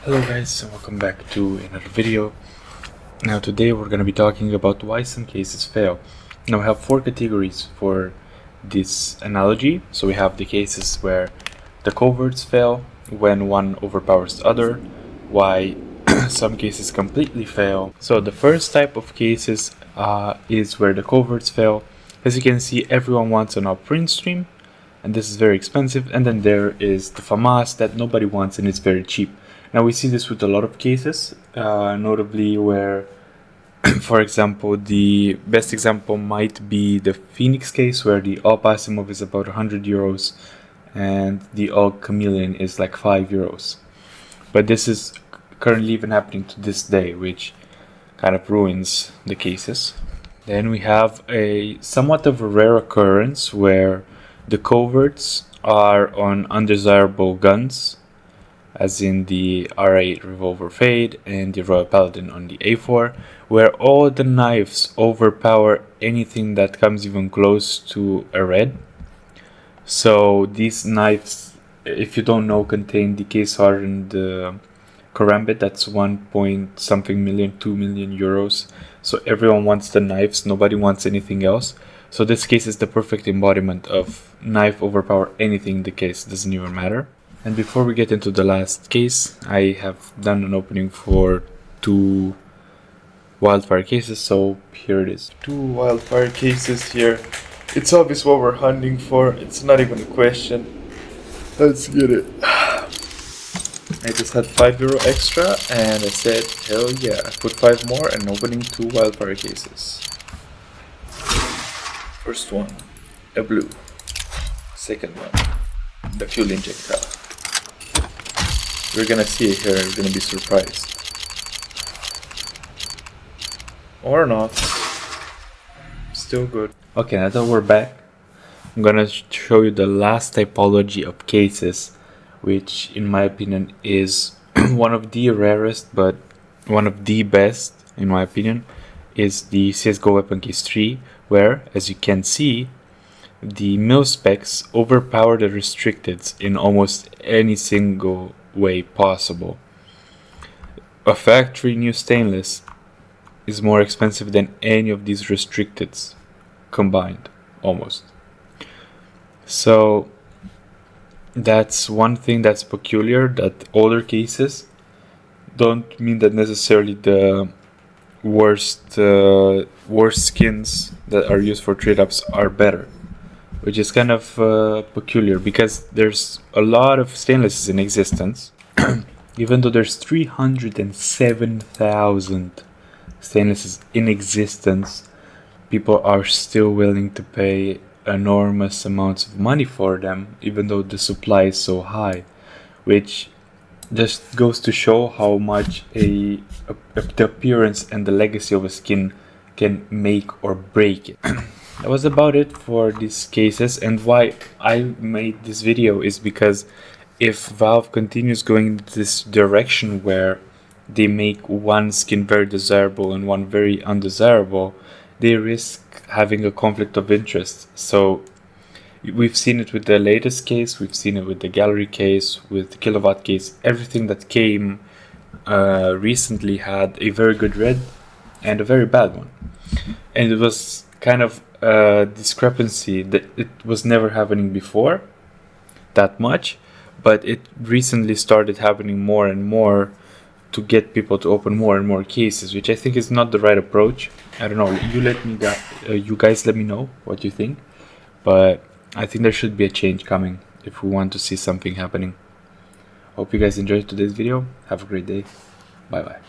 Hello guys, and welcome back to another video. Now today we're going to be talking about why some cases fail. Now we have four categories for this analogy. So we have the cases where the coverts fail when one overpowers the other, why some cases completely fail. So the first type of cases is where the coverts fail. As you can see, everyone wants an upprint stream, and this is very expensive. And then there is the FAMAS that nobody wants and it's very cheap. Now we see this with a lot of cases, notably where, for example, the best example might be the Phoenix case, where the ALP Asimov is about 100 euros and the ALP Chameleon is like 5 euros. But this is currently even happening to this day, which kind of ruins the cases. Then we have a somewhat of a rare occurrence where the coverts are on undesirable guns, as in the R8 Revolver Fade and the Royal Paladin on the A4, where all the knives overpower anything that comes even close to a red. So these knives, if you don't know, contain the case hardened Karambit, that's 1 point something million, 2 million euros. So everyone wants the knives, nobody wants anything else. So this case is the perfect embodiment of knife overpower anything in the case, doesn't even matter. And before we get into the last case, I have done an opening for 2 wildfire cases, so here it is. 2 wildfire cases here. It's obvious what we're hunting for, it's not even a question. Let's get it. I just had €5 extra and I said, hell yeah, I put 5 more and opening 2 wildfire cases. First one, a blue. Second one, the fuel injector. We're gonna see it here, we're gonna be surprised. Or not. Still good. Okay, now that we're back, I'm gonna show you the last typology of cases, which in my opinion is one of the rarest, but one of the best, in my opinion, is the CSGO weapon case 3, where, as you can see, the mil specs overpower the restricteds in almost any single way possible. A factory new stainless is more expensive than any of these restricteds combined, almost. So that's one thing that's peculiar, that older cases don't mean that necessarily the worst skins that are used for trade-ups are better, which is kind of peculiar, because there's a lot of stainlesses in existence. Even though there's 307,000 stainlesses in existence, people are still willing to pay enormous amounts of money for them, even though the supply is so high, which just goes to show how much the appearance and the legacy of a skin can make or break it. That was about it for these cases, and why I made this video is because if Valve continues going in this direction where they make one skin very desirable and one very undesirable, they risk having a conflict of interest. So we've seen it with the latest case, we've seen it with the gallery case, with the kilowatt case. Everything that came recently had a very good red and a very bad one, and it was kind of discrepancy that it was never happening before that much, but it recently started happening more and more to get people to open more and more cases, which I think is not the right approach. I don't know, you guys let me know what you think, but I think there should be a change coming if we want to see something happening. Hope you guys enjoyed today's video. Have a great day. Bye bye.